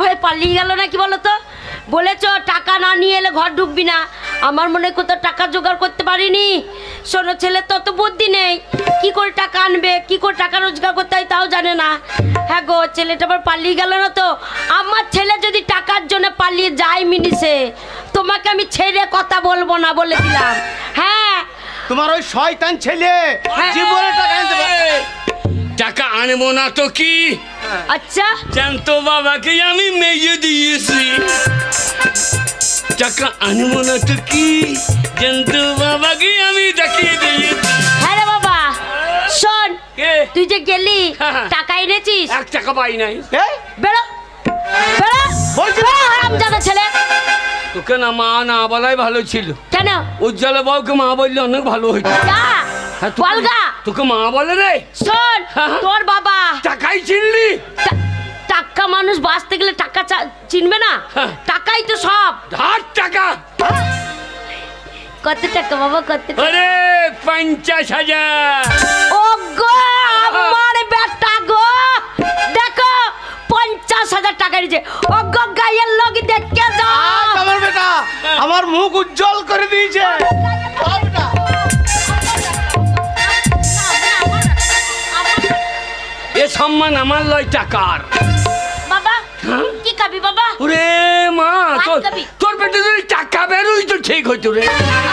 হয়ে পালিয়ে গেল না কি বলো তো? বলেছো টাকা না নিয়ে এলে ঘর ঢুকবি না। আমার মনে কোথাও টাকা জোগাড় করতে পারিনি। শোনো, ছেলে তত বুদ্ধি নেই, কি করে টাকা আনবে, কি করে টাকা রোজগার করতে হয় তাও জানে না। হ্যাঁ গো, ছেলেটা আবার পালিয়ে গেল না তো? আমার ছেলে যদি টাকার জন্য পালিয়ে যায় মিনিসে, তোমাকে আমি ছেড়ে কথা বলবো না বলে দিলাম। হ্যাঁ, তোমার ওই শয়তান ছেলে জীবনে টাকা আনতে পারে। টাকা আনবো না তো কি? আচ্ছা, জানতো বাবাকে আমি মেয়ে দিয়েছি। টাকা আনবো না তো কি? জানতো বাবাকে আমি দেখিয়ে দিয়েছি। হ্যাঁ রে বাবা, শোন, তুই যে গেলি টাকা এনেছিস? 1 টাকা পাই নাই। বেরো বেরো, হারামজাদা ছেলে। তোকে না মা না বলাই ভালো ছিল। কেন? উজ্জ্বল বাবুকে মা বললে অনেক ভালো হইতো। বলগা, তোকে মা বলে রে? শোন, তোর বাবা টাকাই চিনলি? টাকা মানুষ বাঁচতে গেলে টাকা চিনবে না? টাকাই তো সব। ধার টাকা। কত টাকা বাবা, কত টাকা? আরে 50,000। ও গো আমার বেটা গো, দেখো 50,000 টাকা নিয়েছে। ও গো গায়ের লোক দেখে যাও। আমার বেটা আমার মুখ উজ্জ্বল করে দিয়েছে। এ সম্মান আমার লয় টাকার। বাবা কি খাবি বাবা? ওরে মা, তোর পেটে যদি টাকা বেরোই তো ঠিক হইতো রে।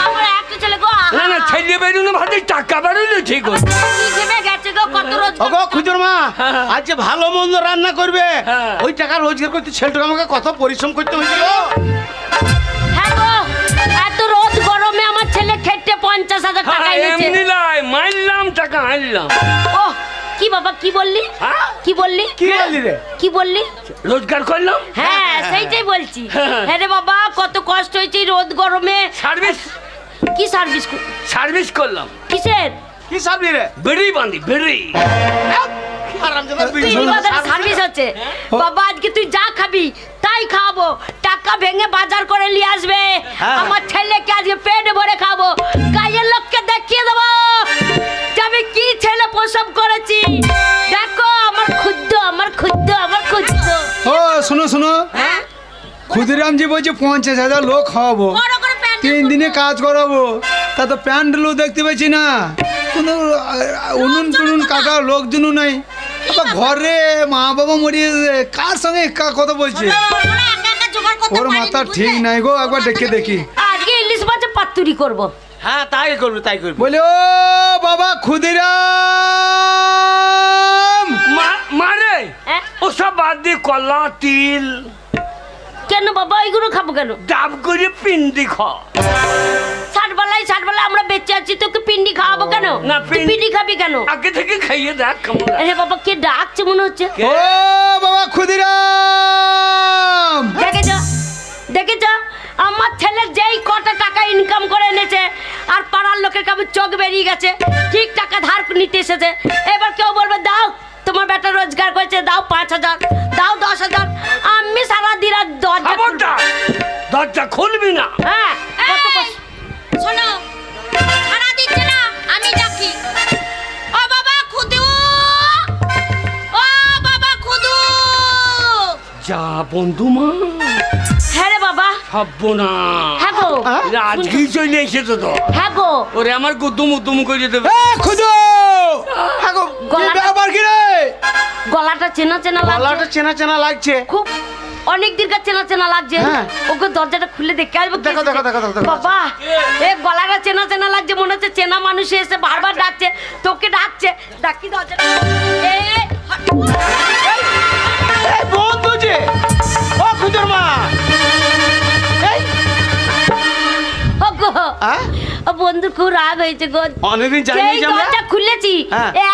আমার একটা ছেলে গো। না না, ছেলে বেরোনো ভাতে টাকা বেরোলে ঠিক হতো। গেছে গো কত রোজ। ওগো খুজুর মা, আজ যে ভালো মন্দ রান্না করবে, ওই টাকা রোজগার করতে ছেলেটাকে আমাকে কত পরিশ্রম করতে হয়েছিল। হ্যাঁ গো, এত রোদ গরমে আমার ছেলে খেটে 50,000 টাকা এনেছে। এমনি লাই মারলাম, টাকা আনলাম। ও কি বাবা, কি বললি? কি বললি? কি বললি রে? কি বললি? রোজগার করলাম। হ্যাঁ সেইটাই বলছি। হ্যাঁ রে বাবা, কত কষ্ট হয়েছে রোদ গরমে। সার্ভিস। কি সার্ভিস? সার্ভিস করলাম। কিসের? কি সাবলি রে? বেড়ি বাঁধি, বেড়ি। সার্ভিস হচ্ছে বাবা। আজকে তুই যা খাবি তাই খাবো, টাকা ভেঙে বাজার করে নিয়ে আসবে। আমার ছেলেকে আজকে পেট ভরে খাবো, গায়ের লোককে দেখিয়ে দেবো আমি কি ছেলে প্রসব করেছি। দেখো আমার ক্ষুদ্র, আমার ক্ষুদ্র, আমার ক্ষুদ্র। ও শোনো শোনো, ক্ষুদিরামজি বলছে 50,000 লোক খাওয়াবো, 3 দিনে কাজ করাবো। তা তো প্যান্ডেলও দেখতে পাচ্ছি না, কোনো উনুন টুনুন কাটার লোকজনও নাই। ঘরে মা বাবা মরিয়ে কার সঙ্গে কথা বলছে? ওর মাথা ঠিক নাই গো, একবার দেখে দেখি। আজকে ইলিশ মাছের পাতুরি করবো। হ্যাঁ তাই করবো, তাই করবো। বলে ও বাবা ক্ষুদিরাম মারে ওসব বাদ দিয়ে কলা তিল। কেন বাবা এইগুলো খাবো কেন? ডাব করে পিন্ডি খা। ষাটবেলায় আমরা বেঁচে আছি, তোকে পিন্ডি খাওয়াবো কেন? না, পিন্ডি খাবি কেন? আগে থেকে খাইয়ে দেখ কেমন। আরে বাবা কে ডাকছে মনে হচ্ছে। ও বাবা ক্ষুদিরাম, দেখেছ আমার ছেলে যেই কটা টাকা ইনকাম করে এনেছে আর পাড়ার লোকের কাছে চোখ বেরিয়ে গেছে, ঠিক টাকা ধার নিতে এসেছে। এবার কেউ বলবে দাও তোমার বেটা রোজগার করেছে, দাও 5,000, দাও 10,000। আমি সারা দিন দরজা খুলবি না। হ্যাঁ শোনো, ছাড়া দিচ্ছে না, আমি ডাকি। ও বাবা খুদু, ও বাবা খুদু। যা বন্ধু মা। হ্যাঁ রে বাবা। ভাববো না। হ্যাঁ গো, আজকেই চলে এসেছো তো। হ্যাঁ গো, ওরে আমার গুদুম উদুম করে দেবে। খুদু গলাটা চেনা চেনা লাগছে। গলাটা চেনা চেনা লাগছে খুব, অনেক দিনকার চেনা চেনা লাগছে। ওকে দরজাটা খুলে দেখে আসবো। দেখো দেখো দেখো দেখো বাবা এ গলাটা চেনা চেনা লাগছে, মনে হচ্ছে চেনা মানুষ এসে বারবার ডাকছে, তোকে ডাকছে। ডাকি দরজাটা। এই বন্ধু যে ও খুদুর মা, এই ও গো ও বন্ধু খুব রাগ হয়েছে গো। অনেকদিন যাইনি যে আমরা। দরজা খুলেছি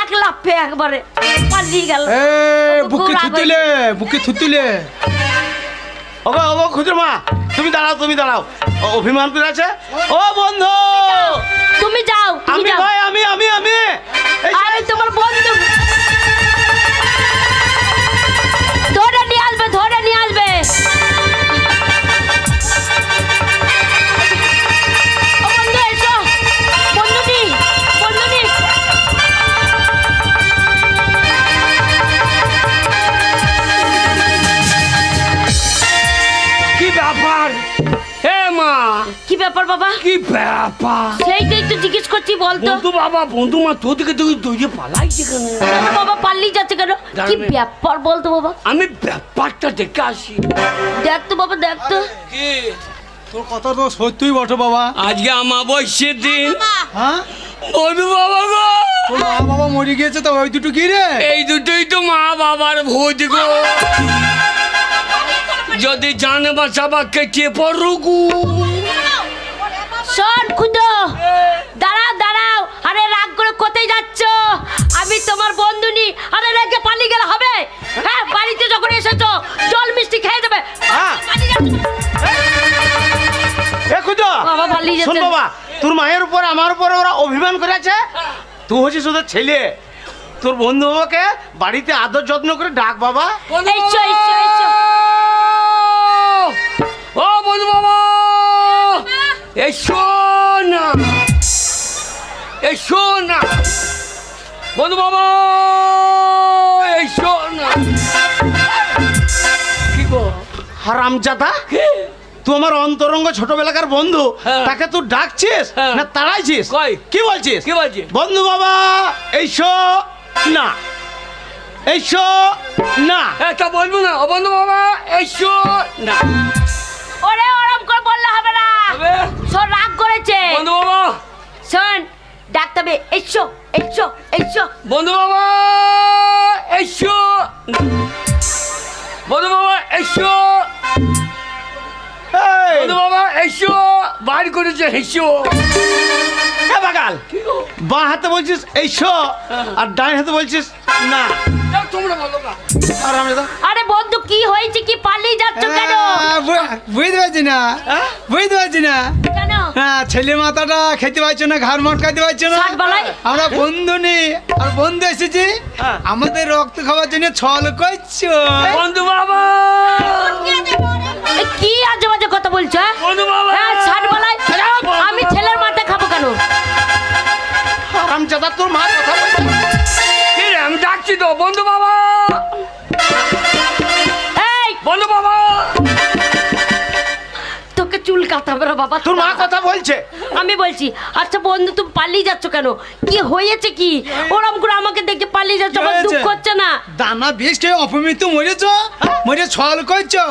এক লাফে একবারে পালিয়ে গেল। বুকে থুতিলে, বুকে থুতিলে। ওগো ওগো খুদুর মা, তুমি দাঁড়াও, তুমি দাঁড়াও। অভিমান করে আছে। ও বন্ধু তুমি যাও, আমি ভাই, আমি আমি আমি আরে তোমার বন্ধু ধরে নিয়ে আসবে, ধরে নিয়ে আসবে। ও বন্ধু এসো, বন্ধুটি বন্ধুটি। বাবা কি ব্যাপার? সেইটাই তো জিজ্ঞেস করছি বলতো বন্ধু বাবা, বন্ধু মা, তোর দিকে তুই দৌড়ে পালাইছে কেন? কেন বাবা পাল্লি যাচ্ছে কেন কি দাঁড়াবে। ব্যাপার বলতো বাবা আমি ব্যাপারটা দেখে আসি। দেখ তো বাবা দেখ তো কি? তোর কথা তো সত্যিই বটে বাবা। আজকে অমাবস্যার দিন। হ্যাঁ, বন্ধু বাবা গো, তোর মা বাবা মরে গিয়েছে তো ওই দুটো কি রে? এই দুটোই তো মা বাবার ভোজ গো। যদি জান বাঁচাবা কেটে পড়ুগু। শোন খুদো দাঁড়াও দাঁড়াও আরে রাগ করে কোথায় যাচ্ছ আমি তোমার বন্ধু নি আরে রেখে পালিয়ে গেলে হবে হ্যাঁ বাড়িতে যখন এসেছো জল মিষ্টি খেয়ে দেবে হ্যাঁ। পালিয়ে যাচ্ছ এ খুদো বাবা পালিয়ে শোন যাচ্ছে বাবা, তোর মায়ের উপর আমার উপরে ওরা অভিমান করেছে। তুই হচ্ছিস ওদের ছেলে, তোর বন্ধু বাবাকে বাড়িতে আদর যত্ন করে ডাক বাবা। এইসো এইসো এইসো ও বন্ধু বাবা, এসো না, এসো না বন্ধু বাবা, এসো না। কি গো? হারামজাদা, তুই আমার অন্তরঙ্গ ছোটবেলাকার বন্ধু, হ্যাঁ। তাকে তুই ডাকছিস হ্যাঁ। না তাড়াইছিস? কই? কি বলছিস? কি বলছিস? বন্ধু বাবা এইসো না, এইসো না। তা বলবো না, ও বন্ধু বাবা এসো না। ওরে ওরম করে বললে হবে না তবে শোন রাগ করেছে বন্ধু বাবা, শোন ডাকতে হবে এইসো এইসো এইসো বন্ধু বাবা এসো না। বন্ধু বাবা এসো, এই, বন্ধু বাবা এসো, বার করেছে হেসো। এ বাগাল, বাঁ হাতে বলছিস এইসো আর ডান হাতে বলছিস না। যাও, তোমরা বলো না। হারামজাদা। আরে বন্ধু কি হয়েছে কি পালিয়ে যাচ্ছ কেন বুঝতে পারছি না, হ্যাঁ? বুঝতে পারছি না। কেন হ্যাঁ, ছেলে মাথাটা খেতে পারছো না, ঘাড় মটকাতে পারছো না। ষাট বালাই। আমরা বন্ধু নেই আর বন্ধু এসেছি হ্যাঁ। আমাদের রক্ত খাওয়ার জন্য ছল করছো। বন্ধু বাবা, এ কি আজে বাজে কথা বলছো হ্যাঁ? বন্ধু বাবা, হ্যাঁ ষাট বালাই আমি ছেলের মাথায় খাবো কেন হারামজাদা, তোর মা কথা বলছে। কি রে, আমি ডাকছি তো বন্ধু বাবা, এই বন্ধু বাবা। তোকে চুল কাটাবে রে বাবা তোর মা কথা বলছে। আমি বলছি আচ্ছা বন্ধু তুমি পালিয়ে যাচ্ছ কেন কি হয়েছে কি ওরম করে আমাকে দেখে পালিয়ে যাচ্ছ আমার দুঃখ হচ্ছে না দানা বেশ খেয়ে অপমৃত্যু মরেছ, মরে ছল করছো।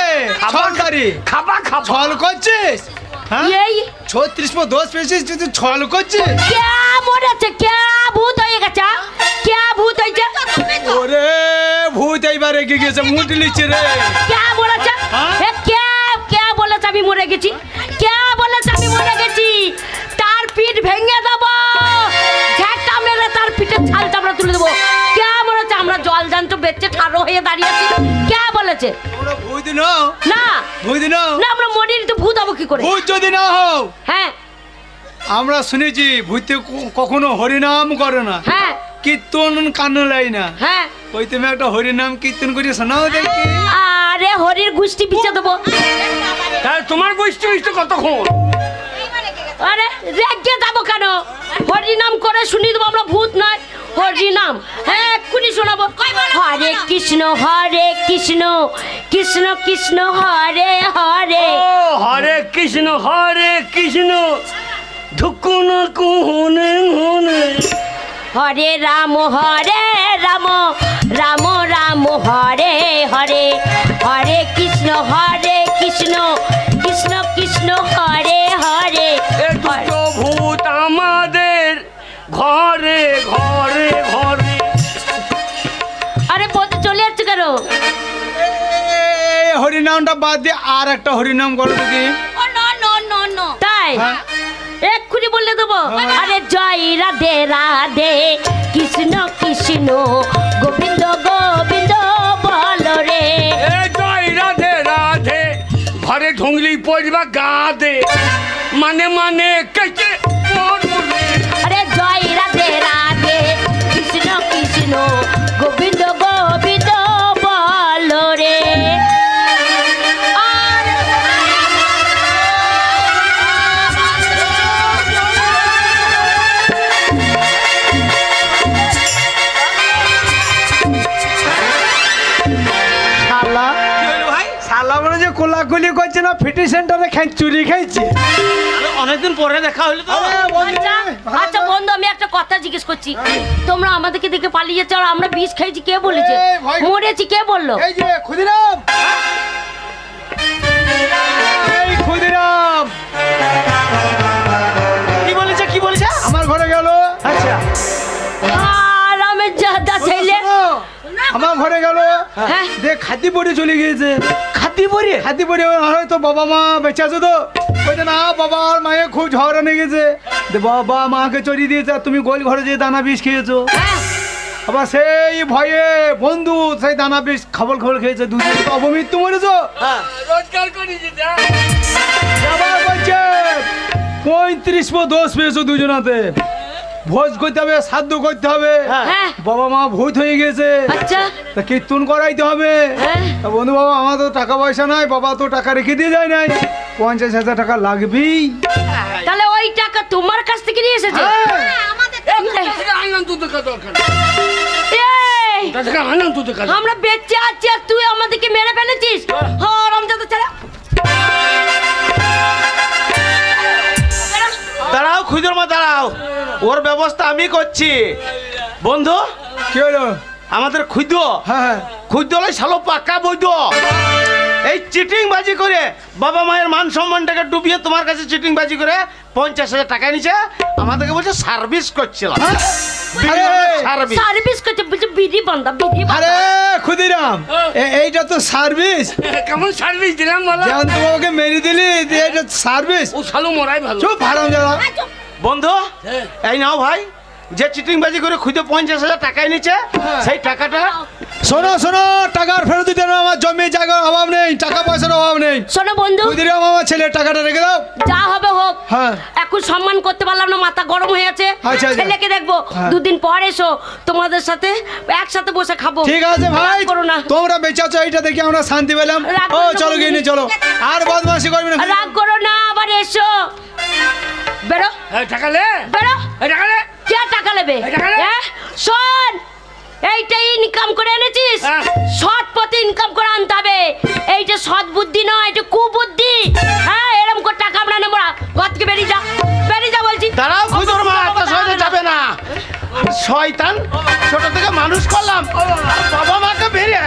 এই, ছলকারী, খাবা খাবা। ছল করছিস? হ্যাঁ, এই 36 পেয়েছিস তুই ছল করছিস? কে মরেছে কে ভূত হয়ে গেছে কে ভূত হয়েছে ওরে ভূত এইবার এগিয়ে গেছে, মুট লিচ্ছে রে। কে মরেছে হ্যাঁ? এ কে বলেছে আমি মরে গেছি কে বলেছে আমি মরে গেছি তার পিঠ ভেঙে দেবো ঝাঁটা মেরে তার পিঠে ছাল চামড়া তুলে দেবো কে বলেছে আমরা জল জান্ত বেচে ঠাড়ো হয়ে দাঁড়িয়ে আছি কে বলেছে তোমরা ভূত নও, না ভূত নও। না আমরা মরিনি তো ভূত হবো কি করে ভূত যদি না হও, হ্যাঁ আমরা শুনেছি ভূতে কখনো হরিনাম করে না, হ্যাঁ কীর্তন কানে লাই না। হ্যাঁ ওই তুমি একটা হরিনাম কীর্তন করে শোনাও দেখি। আরে হরির গুষ্টি পিছে দেবো তাহলে তোমার গোষ্ঠী হইছে কতক্ষণ? আরে রেগে যাবো কেন হরিনাম করে শুনি দেবো আমরা ভূত নয় হরিনাম হ্যাঁ এক্ষুনি শোনাবো হরে কৃষ্ণ কৃষ্ণ কৃষ্ণ হরে হরে ও হরে কৃষ্ণ ধুকুন কুহুনে হুনে। হরে রাম রাম রাম হরে হরে হরে কৃষ্ণ কৃষ্ণ কৃষ্ণ হরে হরে এ দুটো ভূত আমাদের ঘরে ঘরে ঘরে। আরে বলতে চলে যাচ্ছে কেন এই হরিনামটা বাদ দিয়ে আর একটা হরিনাম করো দেখি। তাই হ্যাঁ। এক্ষুনি বললে দেবো আরে জয় রাধে রাধে কৃষ্ণ কৃষ্ণ গোবিন্দ গোবিন্দ বল রে এ জয় রাধে রাধে ঘরে ঢুংলি পড়বা গা দে মানে মানে কেটে পড়বো রে। আরে জয় রাধে রাধে কৃষ্ণ কৃষ্ণ গোবিন্দ গোবিন্দ বল রে শালা, শালা বলে যে কোলা কোলাকুলি করছে না ফিটি সেন্টারে চুরি খাইছে। অনেকদিন পরে দেখা হইলো তো। আচ্ছা আচ্ছা বন্ধু, আমি একটা কথা জিজ্ঞেস করছি, তোমরা আমাদেরকে দেখে পালিয়ে যাচ্ছ আর আমরা বিষ খাইছি কে বলেছে? এই ভাই। মরেছি কে বললো? এই যে ক্ষুদিরাম, এই ক্ষুদিরাম কি বলেছে কি বলেছে? আমার ঘরে গেল। আচ্ছা আর আমি জাদা ছেলে আমার ঘরে গেল, হ্যাঁ দেখ খাতি পরে চলে গিয়েছে। খাতি পরে? খাতি পরে হয়তো বাবা মা বেঁচে আছে তো, বলছে না বাবা আর মায়ের খুব ঝগড়া লেগে গেছে, বাবা মাকে চড়িয়ে দিয়েছে আর তুমি গোল ঘরে যেয়ে দানা বিষ খেয়েছো। হ্যাঁ আবার সেই ভয়ে বন্ধু সেই দানা বিষ খাবল খাবল খেয়েছে, দুজন তো অপমৃত্যু মরেছো। রোজগার করি যেটা আবার বলছে 35 দোষ পেয়েছো দুজনাতে, ভোজ করতে হবে, শ্রাদ্ধ করতে হবে, হ্যাঁ বাবা মা ভূত হয়ে গেছে, আচ্ছা তা কীর্তন করাইতে হবে। হ্যাঁ তা বন্ধু বাবা আমার তো টাকা পয়সা নাই, বাবা তো টাকা রেখে দিয়ে যায় নাই, 50,000 টাকা লাগবেই। তাহলে ওই টাকা তোমার কাছ থেকে নিয়ে এসেছে? আনন্দ দেখা দরকার, এই, আনন্দ দেখা। আমরা বেঁচে আছি আর তুই আমাদেরকে মেরে ফেলেছিস। হ্যাঁ রমজাদা ছেলে, দাঁড়াও খুদর মা দাঁড়াও, ওর ব্যবস্থা আমি করছি। বন্ধু কি হলো? আমাদের খুদ্দ হ্যাঁ খুদ্দ হলো শালো পাক্কা বৈধ। এই চিটিং বাজি করে বাবা মায়ের মান সম্মানটাকে ডুবিয়ে তোমার কাছে চিটিং বাজি করে 50,000 টাকা নিছে, আমাদেরকে বলছে সার্ভিস করছিলাম। আরে, সার্ভিস সার্ভিস করছে বলছে বিড়ি বান্ধা বিড়ি আরে বান্ধা। ক্ষুদিরাম, এইটা তো সার্ভিস। কেমন সার্ভিস দিলাম বলো? জানতো বাবাকে মেরে দিলি, এটা সার্ভিস। ও শালো মরাই ভালো। চুপ হারাম যারা। বন্ধু এই নাও ভাই, যে চিটিং বাজি করে খুদে 50,000 টাকাই নিচ্ছে, সেই টাকাটা শোনো শোনো, টাকার ফেরত দিতে না, আমার জমি জায়গার অভাব নেই, টাকা পয়সার অভাব নেই। শোনো বন্ধু, ক্ষুদিরাম আমার ছেলের টাকাটা রেখে দাও। যা হবে হোক, হ্যাঁ। এখন সম্মান করতে পারলাম না, মাথা গরম হয়ে আছে। আচ্ছা, আচ্ছা। ছেলেকে দেখবো, হ্যাঁ। দুদিন পর এসো, তোমাদের সাথে একসাথে বসে খাবো। ঠিক আছে ভাই, রাগ করো না, তোমরা বেঁচে আছো, এইটা দেখে আমরা শান্তি পেলাম। রাগ ও করো না, চলো গিয়ে নিয়ে চলো, আর বদমাশি করবি না। রাগ করো না, আবার এসো। বেরো টাকা লে, বেরো। টাকা লে। কে টাকা নেবে? এই টাকা নে। হ্যাঁ? শোন, এইটাই ইনকাম করে এনেছিস, হ্যাঁ। সৎ পথে ইনকাম করে আনতে হবে। এইটা সৎ বুদ্ধি নয়, এটা কুবুদ্ধি। হ্যাঁ, এরকম করে টাকা আমরা নেবো না। ঘর থেকে বেরিয়ে যা, বেরিয়ে যা বলছি। দাঁড়াও খুদর মা, এত সহজে যাবে না। শয়তান, ছোট থেকে মানুষ করলাম, বাবা মাকে বেরিয়ে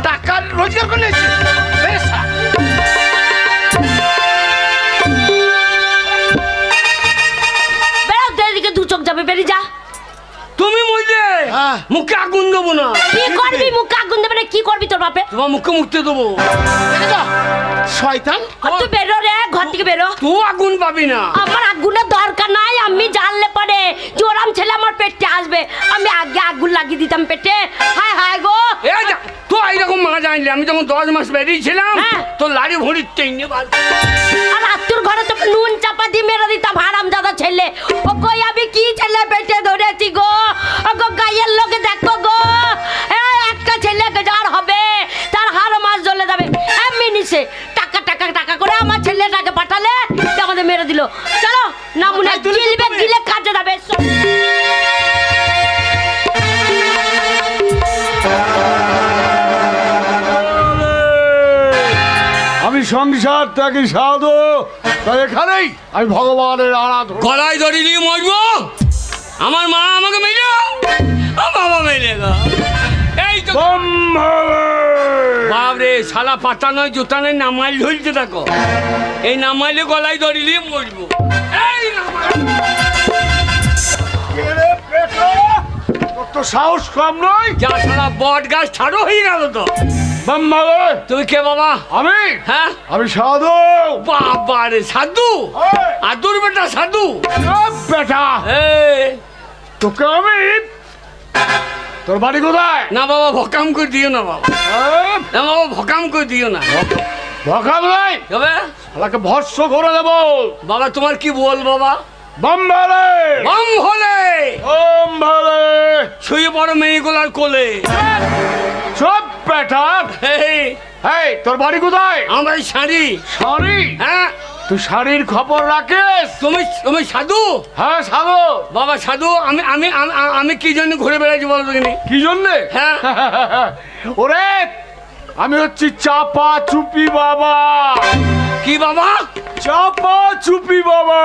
টাকা রোজগার করে নিয়েছি। বেরো, এদিকে দু চোখ যাবে, বেরিয়ে যা। তুমি বললে হ্যাঁ। মুখে আগুন দেবো না। কি করবি? মুখে আগুন দেবে না? কি করবি তোর বাপে? তোমার মুখে মুখতে দেবো। শয়তান, আর তুই বেরো রে, ঘর থেকে বেরো। তুই আগুন পাবি না। আমার আগুনের দরকার নাই, আমি জানলে পরে জোরাম ছেলে আমার পেটে আসবে, আমি আগে আগুন লাগিয়ে দিতাম পেটে। হায় হায় গো। এই যা, তো এইরকম মা জানলে আমি যখন 10 মাস বেরিয়েছিলাম, হ্যাঁ। তোর লাড়ি ভরি টেনে বার। আর আত্মুর ঘরে তোকে নুন চাপা দিয়ে মেরে দিতাম, হারাম দাদা ছেলে। ও কই আমি কি ছেলে পেটে ধরেছি গো? ও গো গায়ের লোকে দেখো গো, একটা ছেলেকে যার হবে তার হার মাস জ্বলে যাবে। এমনি নিছে টাকা টাকা টাকা করে আমার ছেলেটাকে পাঠালে, আমাদের মেরে দিল। চলো না মনে গিলবে, গিলে কাজে যাবে। আমি সংসার ত্যাগী সাধু, তাই এখানেই আমি ভগবানের আরাধনা। গলায় দড়ি নিয়ে মরবো? আমার মা আমাকে মেরে, বাবা মেরে গো। এই তো বাবরে, শালা পাতা নয় জুতা নয়, নামাইল ঝুলতে থাকো। এই নামাইলে গলায় দড়ি নিয়ে মরবো। এই তোর তো সাহস কম নয়। যা সারা বট গাছ ছাড়ো হয়ে গেল তো। বাম্মালে, তুমি কে বাবা? আমি হ্যাঁ, আমি সাধু। বাবা রে, সাধু? ওই, আদুর বেটা সাধু? এ বেটা, এই তোকে আমি, তোর বাড়ি কোথায়? না বাবা, ভকাম করে দিও না বাবা। না বাবা, ভকাম করে দিও না। ভকাম নাই, তবে আমাকে ভস্য করে দেবো। বাবা তোমার কি বল বাবা? বাম্মালে, বাম হলে ওম ভালে, শুয়ে পড়ো মেয়েগুলার কোলে। সব বেটা। এই এই, তোর বাড়ি কোথায়? আমার এই শাড়ি। শাড়ি? হ্যাঁ, তুই শাড়ির খবর রাখিস? তুমি তুমি সাধু? হ্যাঁ সাধু। বাবা সাধু, আমি আমি আমি কি জন্য ঘুরে বেড়াচ্ছি বলো তুমি? কি জন্যে? হ্যাঁ। ওরে আমি হচ্ছি চাপা চুপি বাবা। কি বাবা? চাপা চুপি বাবা।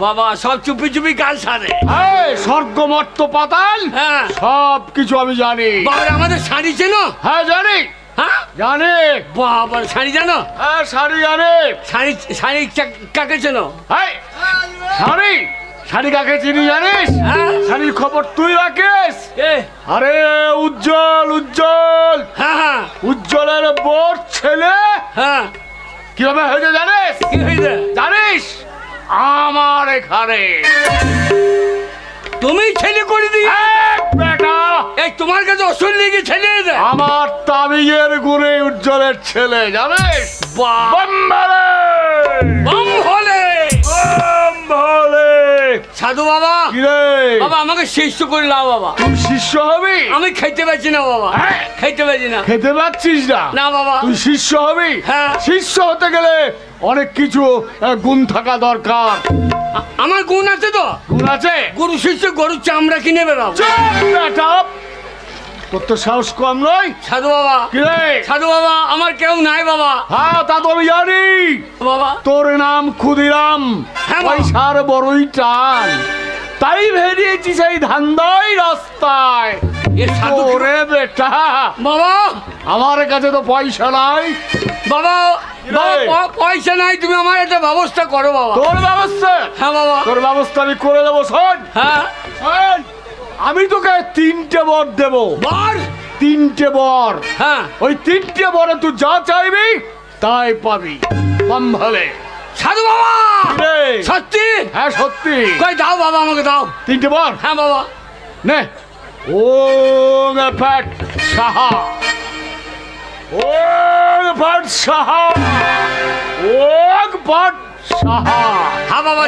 বাবা সব চুপি চুপি কাজ সারে। হ্যাঁ, স্বর্গ মর্ত পাতাল হ্যাঁ সব কিছু আমি জানি। বাবা আমাদের শাড়ি চেনো? হ্যাঁ জানি, হ্যাঁ জানি। বাবা শাড়ি জানো? হ্যাঁ শাড়ি জানি। শাড়ি শাড়ি কাকে চেনো? হ্যাঁ শাড়ি, শাড়ি কাকে চিনি জানিস? হ্যাঁ শাড়ির খবর তুই রাখিস? এ আরে উজ্জ্বল, উজ্জ্বল, হ্যাঁ হ্যাঁ উজ্জ্বলের বোর ছেলে হ্যাঁ কিভাবে হয়েছে জানিস? কি হয়েছে জানিস? আমার এখানে। তুমি ছেলে করে দিয়ে বেটা, এই তোমার কাছে অসুল লেগে ছেলে দেয়? আমার তাবিজের গুণে উজ্জ্বলের ছেলে জানিস? বাহ বম্বালে, বম হলে বম্বালে। সাধু বাবা। কি রে? বাবা আমাকে শিষ্য করে নাও বাবা। তুই শিষ্য হবি? আমি খেতে পারছি না বাবা, হ্যাঁ? খেতে পারছি না। খেতে পাচ্ছিস না? না বাবা। তুই শিষ্য হবি? হ্যাঁ। শিষ্য হতে গেলে অনেক কিছু গুণ থাকা দরকার। আমার গুণ আছে তো? গুণ আছে? গরু শিষ্য গরুর চামড়া কিনে বেড়াবো। চুপ বেটা, তোর তো সাহস কম নয়। সাধু বাবা। কি রে? সাধু বাবা আমার কেউ নাই বাবা। হ্যাঁ তা তো আমি জানি। বাবা তোর নাম ক্ষুদিরাম, হ্যাঁ, বাবা। পয়সার বড়ই টান, তাই বেরিয়েছিস এই ধান্দাই রাস্তায়। এ সাধু কি- ওরে বেটা, বাবা আমার কাছে তো পয়সা নাই। বাবা কি রে? বাবা, পয়সা নাই, তুমি আমার একটা ব্যবস্থা করো বাবা। তোর ব্যবস্থা? হ্যাঁ বাবা। তোর ব্যবস্থা আমি করে দেবো। শোন হ্যাঁ শোন, আমি তোকে 3টে বর দেবো। বর? 3টে বর। হ্যাঁ ওই 3টে বরে তুই যা চাইবি তাই পাবি। বম্বালে। সাধু বাবা কি রে? সত্যি? হ্যাঁ সত্যি। কই দাও বাবা আমাকে দাও। 3টে বর হ্যাঁ বাবা। নে। ওম ফ্যাট সাহা, ওম ফ্যাট সাহা, ওম ফ্যাট সাহা। হ্যাঁ বাবা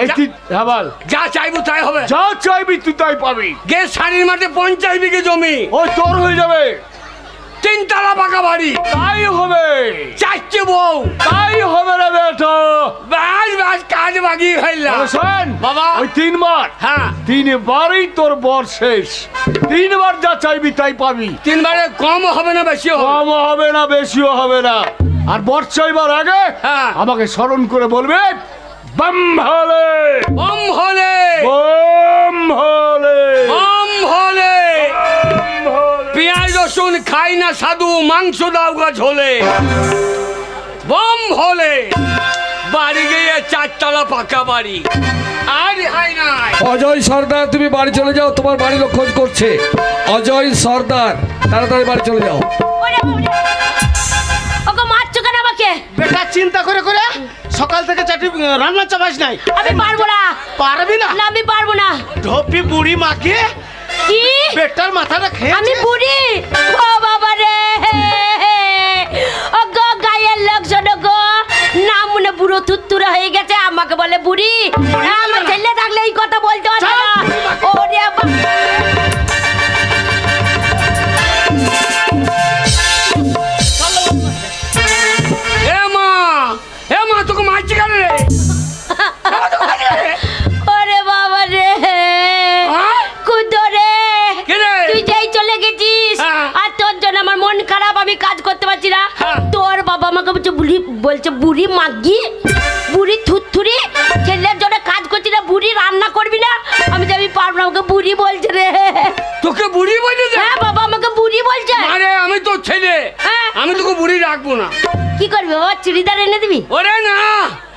হ্যাঁ বল। যা চাইবো তাই হবে। যা চাইবি তুই তাই পাবি। গে শাড়ির মাঠে 50 বিঘে জমি, ওই তোর হয়ে যাবে। 3 তলা পাকা বাড়ি, তাই হবে, 4টে বউ। তাই হবে রে বেটা। বাস বাস কাজ বাগিয়ে ফেললাম শোন বাবা। ওই 3 বার, হ্যাঁ 3 বারই তোর বর শেষ। 3 বার যা চাইবি তাই পাবি। 3 বারে কম হবে না বেশি হবে? কম হবে না বেশিও হবে না। আর বর চাইবার আগে হ্যাঁ। আমাকে স্মরণ করে বলবে বম হলে, বম হলে, বম হলে, বম হলে। বম হলে। পেঁয়াজ রসুন খাই না সাধু, মাংস দাও গা ঝোলে। বম হলে বাড়ি গিয়ে 4 তলা পাকা বাড়ি। আর হাই নাই। অজয় সর্দার, তুমি বাড়ি চলে যাও, তোমার বাড়ি লোক খোঁজ করছে। অজয় সর্দার, তাড়াতাড়ি বাড়ি চলে যাও। ওরে বাবারে, ওকে মারছো কেন আমাকে? বেটা চিন্তা করে করে সকাল থেকে চাটি রান্না চাপাস নাই। আমি পারবো না। পারবি না? না আমি পারবো না। ঢোপি বুড়ি মাকে কি? বেটার মাথাটা খেয়ে আমি বুড়ি? ও বাবা রে, ও গো গায়ের লোক শোনো গো, না মনে বুড়ো থুত্তুরা হয়ে গেছে, আমাকে বলে বুড়ি। আমার ছেলে থাকলে এই কথা বলতে পারবে না। ওরে বাবা, এ মা তোকে মারছি কেন রে? ওরে বাবা রে, হ্যাঁ? কুদো রে, কে রে? তুই যেই চলে গেছিস হ্যাঁ। আর তোর জন্য আমার মন খারাপ, আমি কাজ করতে পারছি না। হ্যাঁ। তোর বাবা আমাকে বলছে বুড়ি মাগি, বুড়ি থুতথুরি, ছেলের জন্য কাজ করছি না, বুড়ি রান্না করবি না। আমি পারবো না, আমাকে বুড়ি বলছে রে। তোকে বুড়ি বলেছে? হ্যাঁ বাবা আমাকে বুড়ি বলছে। আরে আমি তোর ছেলে, হ্যাঁ। আমি তোকে বুড়ি রাখবো না। কি করবি বাবা, চুড়িদার এনে দিবি? ওরে না,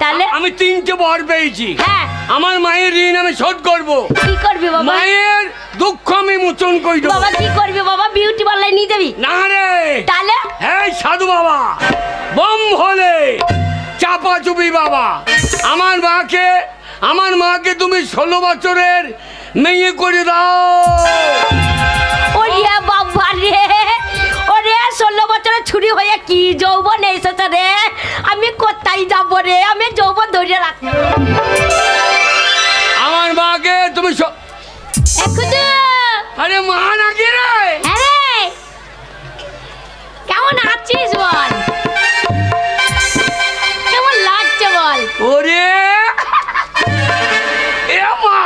তাহলে? আমি 3টে বর পেয়েছি। হ্যাঁ। আমার মায়ের ঋণ আমি শোধ করবো। কি করবি বাবা? মায়ের দুঃখ আমি মোচন করে দেবো। বাবা কি করবি বাবা, বিউটি পার্লার নিয়ে যাবি? না রে, তাহলে? হ্যাঁ সাধু বাবা, বম হলে চাপা চুপি বাবা। আমার মাকে তুমি 16 বছরের মেয়ে করে দাও। ওরে বাবা রে, ওরে 16 বছরের ছুরি হয়ে কি যৌবন এসেছে রে, আমি কোথায় যাবো রে, আমি যৌবন ধরে রাখবো। আমার মাকে তুমি একুদু, আরে মা নাকি রে? আরে কেমন আছিস বল, কেমন লাগছে বল? ওরে এ মা,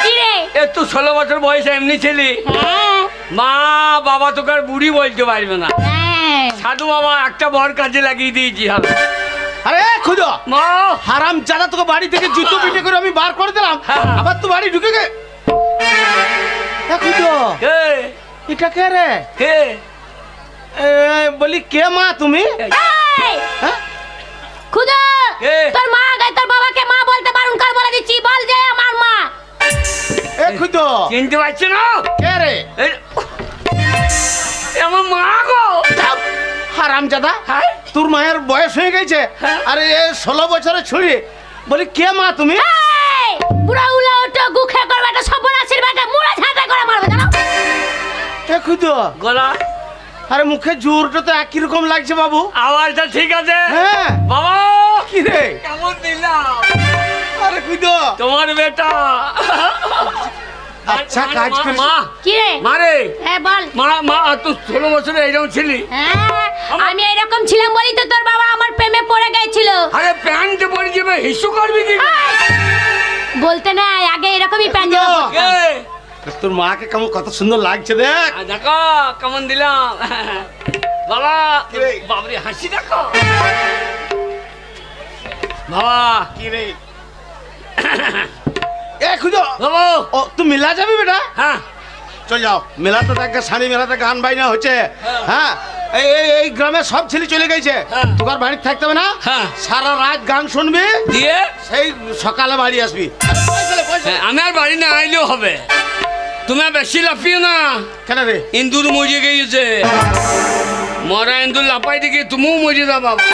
কি রে? এ তো 16 বছর বয়সে এমনি ছেলে। হ্যাঁ মা বাবা তোকে আর বুড়ি বলতে পারবে না। হ্যাঁ হ্যাঁ সাধু বাবা একটা বর কাজে লাগিয়ে দিয়েছি আমি। আরে খুঁজো মা হারাম জাদা, তোকে বাড়ি থেকে জুতো পিটে করে আমি বার করে দিলাম, আবার তুই বাড়ি ঢুকে গে। খুঁজো কে এটা কে রে? কে বলি কে মা তুমি? হ্যাঁ? খুদা কে? তোর মা গায় তোর বাবাকে মা বলতে বারণ কর বলে দিচ্ছি, বল যে আমার মা। খুঁজো চিনতে পারছো না? কে রে? আমার মা গো। হারাম জাদা, হ্যাঁ তোর মায়ের বয়স হয়ে গেছে, হ্যাঁ। আরে 16 বছরের ছুরি। বলি কে মা তুমি? এই বুড়া উলা ওটা গুখে করবে, এটা সর্বনাশের বেটা মুড়া ঝাঁটা করে মারবে জানো। খুঁজো গলা আরে মুখে জোরটা তো একই রকম লাগছে বাবু। আওয়াজটা ঠিক আছে? হ্যাঁ বাবা কি রে? কেমন দিলাম আরে খুঁজো তোমার বেটা। আচ্ছা কাজ করিস। মা কি রে? মারে হ্যাঁ বল। মা মা তুই 16 বছরে এইরকম ছিলি? হ্যাঁ আমি এরকম ছিলাম বলি তো তোর বাবা আমার প্রেমে পড়ে গেছিল। আরে প্যান্ট পরে যাবে হিসু করবি কি? বলতে না আগে এরকমই প্যান্ট জামা পরতাম। কে তোর মাকে কেমন কত সুন্দর লাগছে দেখ। দেখো কেমন দিলাম বাবা। কি রে? বাবরে হাসি দেখো বাবা। কি রে? খুঁজো বাবা ও তুই মেলা যাবি বেটা? হ্যাঁ চল যাও, মেলাতে দেখ শাড়ি মেলাতে গান বাইনা হচ্ছে। হ্যাঁ এই এই এই গ্রামে সব ছেলে চলে গেছে, হ্যাঁ। তোর বাড়ি থাকতে হবে না। হ্যাঁ। সারা রাত গান শুনবি, দিয়ে সেই সকালে বাড়ি আসবি। হ্যাঁ, আমি আর বাড়ি না আইলেও হবে। তুমি আর বেশি লাফিও না, কেন রে? ইন্দুর মরে গিয়েছে। মরা ইন্দুর লাফাই দিকে তুমিও মরে যা বাবা,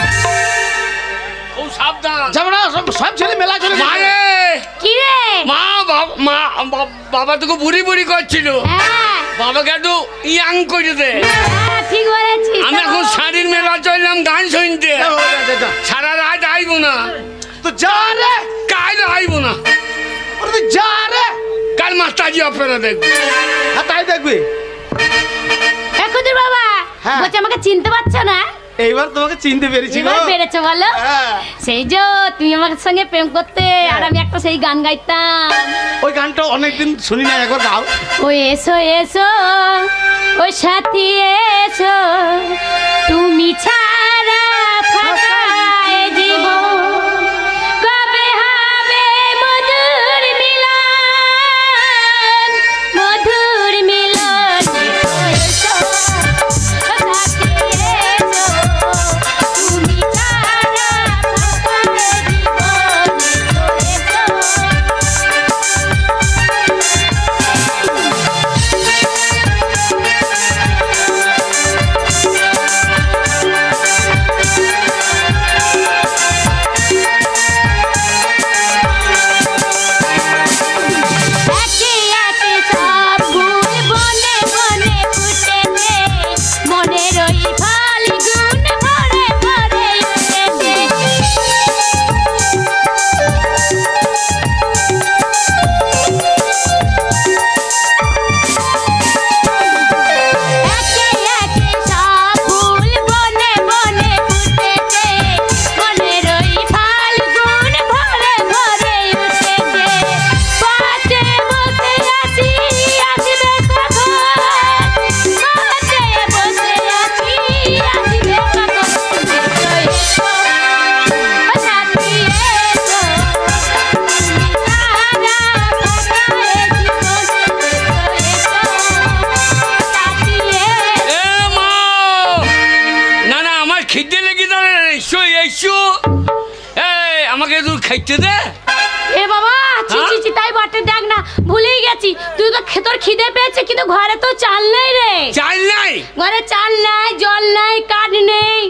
খুব সাবধান। যাবো না, সব ছেলে মেলা চলে গেছে। মারে কি রে? মা বাবা তোকে বুড়ি বুড়ি করছিল, হ্যাঁ বাবাকে একটু ইয়াং করে দে। হ্যাঁ, ঠিক বলেছিস। আমি এখন শাড়ির মেলা চললাম গান শুনতে, যা, যা, যা। সারা রাত আইব না। তো যা রে, কাল আইব না, ওরে তুই যা রে। কাল মাস্টারজি অপেরা দেখবো। হ্যাঁ তাই দেখবি। একুদির বাবা হ্যাঁ। বলছে আমাকে চিনতে পারছো না? এইবার তোমাকে চিনতে পেরেছি গো। এবার পেরেছো বলো। হ্যাঁ। সেই যে তুমি আমার সঙ্গে প্রেম করতে আর আমি একটা সেই গান গাইতাম। ওই গানটা অনেকদিন শুনি না, একবার গাও। ও এসো এসো ও সাথী এসো, তুমি ছাড়া ফাঁকা এ জীবন, কবে হবে মধুর মিলন, মধুর মিলন। এসো এসো ও সাথী এসো, তুমি ছাড়া ফাঁকা এ জীবন, এসো এসো। একে একে সব ফুল বনে বনে ফুটেছে, মনের ওই ফাল্গুন ভরে ভরে উঠেছে। একে একে সব ফুল বনে বনে ফুটেছে, মনের ওই ফাল্গুন ভরে ভরে উঠেছে। পাশে বসে আছি আসবে কখন, পাশে বসে আছি আসবে কখন। এসো এসো ও সাথী এসো, তুমি ছাড়া ফাঁকা এ জীবন, এসো এসো সাথী এসো। এ মা, না না আমার খিদে লেগে দাঁড়ে। এসো এসো, এই আমাকে একটু খাইতে দে। এ বাবা ছি ছি ছি, তাই বটে, দেখ না ভুলেই গেছি, তুই তো তোর খিদে পেয়েছে কিন্তু ঘরে তো চাল নেই রে। চাল নাই? ঘরে চাল নাই, জল নাই, কাঠ নেই।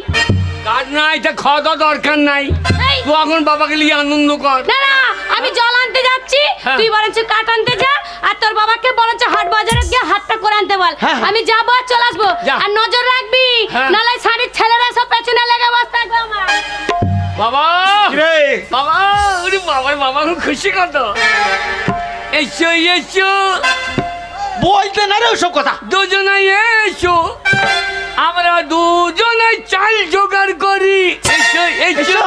কাজ নাই, তা খাওয়া দাওয়া দরকার নাই। এই, তুই এখন বাবাকে নিয়ে আনন্দ কর। না না আমি জল আনতে যাচ্ছি, হ্যাঁ। তুই বরঞ্চ কাঠ আনতে যা, আর তোর বাবাকে বরঞ্চ হাট বাজারে গিয়ে হাতটা করে আনতে বল। হ্যাঁ, হ্যাঁ। আমি যাবো আর চলে আসবো, যা। আর নজর রাখবি হ্যাঁ। নালে শাড়ির ছেলেরা সব পেছনে লেগে বসে থাকবে আমার। বাবা কি রে? বাবা, ওরে বাবার বাবা খুব খুশি কত। এসো এসো, বলতে না রে ওসব কথা। দুজনাই এসো, আমরা দুজনাই চাল জোগাড় করি। এসো এসো।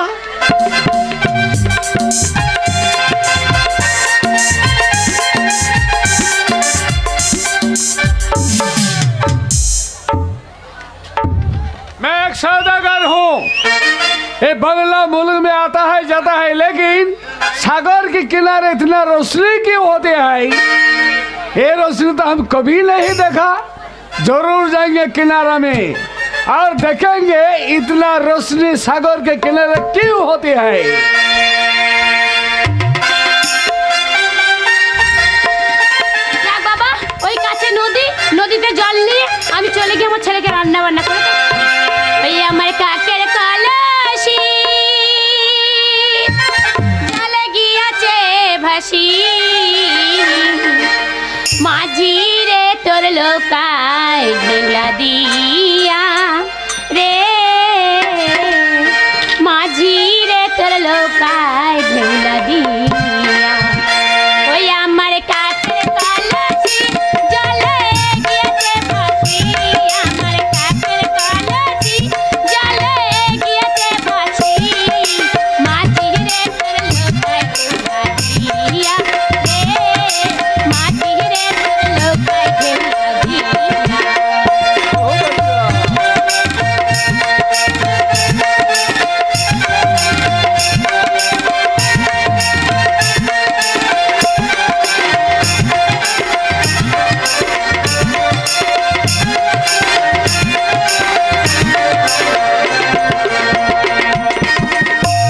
ये बंगला मुल्क में आता है जाता है, लेकिन सागर के किनारे इतना रोशनी क्यों होते है? ये रोशनी तो हम कभी नहीं देखा। जरूर जाएंगे किनारा में और देखेंगे इतना रोशनी सागर के किनारे क्यों होती है। বাবা ওই কাছে নদীতে জল নিয়ে আমি চলে গিয়ে আমার ছেলেকে রান্না বান্না করে ওই আমার কাকের কলসি জলে গিয়েছে ভাসি মাঝি রে তোর লোকায় ঢেউলা দিয়া রে মাঝি রে তোর লোকায় ঢেউলা দিয়া ওই আমার কাকের কলসি জলে গিয়েছে ভাসি আমার কাকের কলসি জলে গিয়েছে ভাসি মাঝি রে তোর লোকায় ঢেউলা দিয়া রে মাঝি রে তোর লোকায় ঢেউলা দিয়া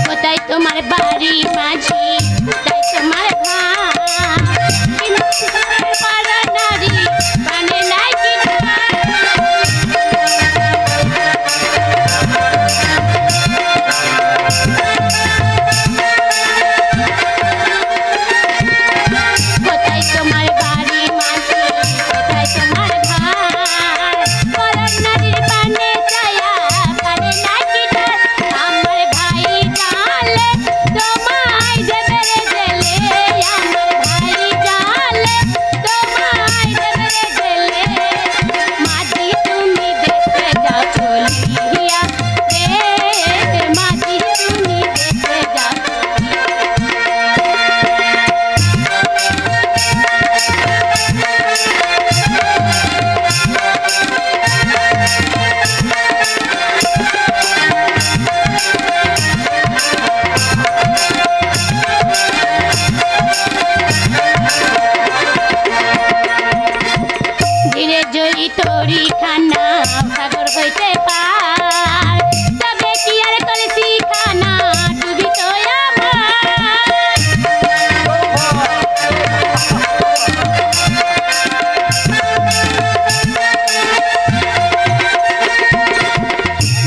কোথায় তোমার বাড়ি মাঝি কোথায় তোমার নারী মানে নাই কি কোথায় তোমার বাড়ি মাঝি কোথায় তোমার নারীর পানে ছায়া পানে নাই কি আমার ভাই জালে তোমায় দেবে রে জেলে আমার ভাই জালে তোমায় দেবে রে জেলে মাঝি তুমি দেখতে যাও চলিয়া রে মাঝি তুমি দেখতে যাও ধীরে জয়ী তরি খানা সাগর হইতে পার তবে কি আর কলসি খানা ডুবি তো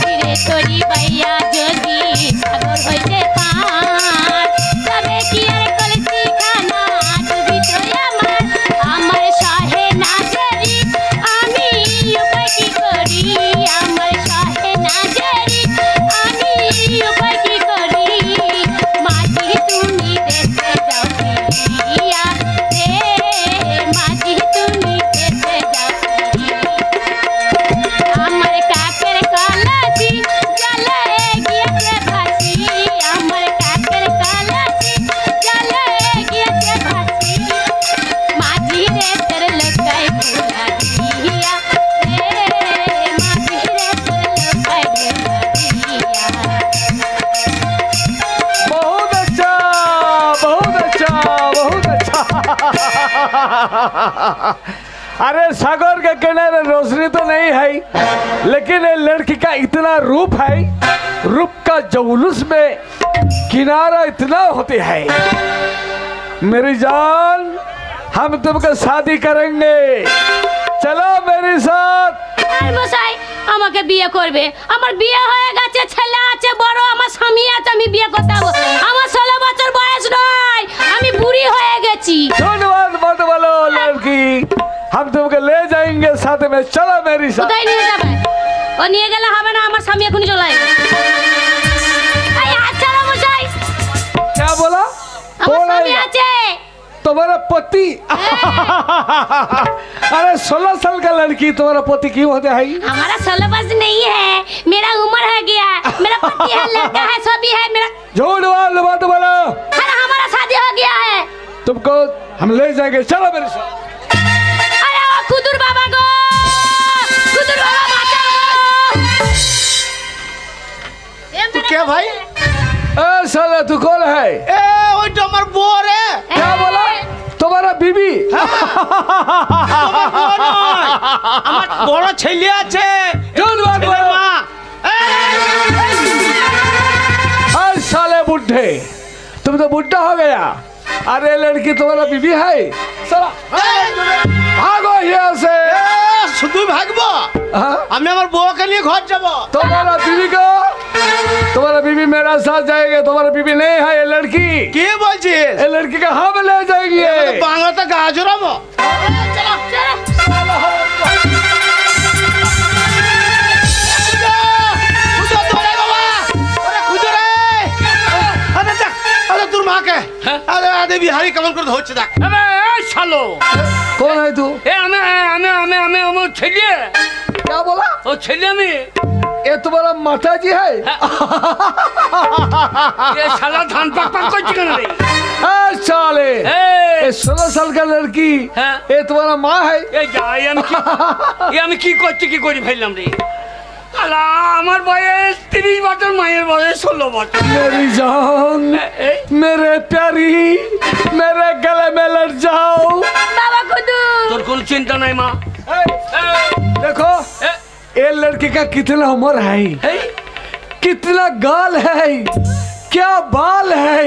ধীরে তরি বাইয়া যদি সাগর হইতে পার তবে কি আর কলসি খানা ডুবি তো আমার সহে না জেরি আমি উপায় কি করি আমার সহে না জেরি আমি উপায় কি করি মাঝি তুমি দেখতে যাও ফিরিয়া রে মাঝি তুমি দেখতে যাও ফিরিয়া আমার কাকের কলসি জলে গিয়েছে ভাসি আমার কাকের কলসি জলে গিয়েছে ভাসি মাঝি রে তোর লোকায় ঢেউলা দিয়া রে মাঝি রে তোর লোকায় ঢেউলা দিয়া बहुत अच्छा, बहुत अच्छा, बहुत अच्छा। अरे सागर के किनारे रोशनी तो नहीं है, लेकिन ये लड़की का इतना रूप है, रूप का जुलूस में किनारा इतना होते है। मेरी जान, हम तुमको शादी करेंगे, चलो मेरे साथ। আর মশাই আমাকে বিয়ে করবে আমার বিয়ে হয়ে গেছে ছেলে আছে বড় আমার স্বামী আছে আমি বিয়ে করতে যাবো আমার 16 বছর বয়স নয় আমি বুড়ি হয়ে গেছি धन्यवाद मत बोलो लड़की, हम तुमको ले जाएंगे साथ में, चलो मेरी साथ। কোথায় নিয়ে যাবে ও নিয়ে গেলে হবে না আমার স্বামী এখনই চলে আসবে এই আচ্ছা মশাই क्या बोला? আমার कौन স্বামী आएगा? আছে तुम्हारा पति? अरे 16 साल का लड़की तुम्हारा पति क्यों होते है? हमारा 16 वर्ष नहीं है मेरा उम्र है गया मेरा पति है लड़का है सभी है मेरा झूठ मत बोलो, अरे हमारा शादी हो गया है तुमको हम ले जाएंगे, चलो मेरे साथ। अरे ओ खुदुर बाबा गो खुदुर बाबा बाँचाओ तू क्या কে ভাই? ए साले तू कौन है? এ ওইটা আমার বউ রে। क्या बोला? तुम्हारा बीबी? আমার বউ নয়, আমার বড় ছেলে আছে। झूठ बात ছেলের बोलो। মা। अरे साले बुढ़े, तुम तो बुढ़ा हो गया। अरे लड़की तुम्हारा बीबी है? साला भागो यहाँ से। শুধু ভাগবো? हाँ? আমি আমার বউকে নিয়ে ঘর যাব। तुम्हारा बीबी को, तुम्हारा बीबी मेरा साथ जाएगा। तुम्हारा बीबी नहीं है ये लड़की। কে বলছিস? ये लड़की का हम ले जाएंगे। বাংলাতে গা জোরাবো। তোর মাকে আরে বিহারি কেমন করে ধরছে দেখ। अबे ए सालो कौन है तू? ए हमें वो छेलिए क्या बोला? ओ छेलिए में ये तुम्हारा माता जी है? ये साला धान पक पक कर चिकन रे साले ए ये 16 साल का लड़की हाँ? ये तुम्हारा माँ है? ए যাই আমি কি করছি কি করি ফেললাম রে আলা আমার বয়স 30 বছর মায়ের বয়স 16 বছর मेरी जान, मेरे प्यारी, मेरे गले में लड़ जाओ। বাবা কুদু তোর কোনো চিন্তা নাই মা देखो ये लड़की का कितना उम्र है, कितना गाल है, क्या बाल है।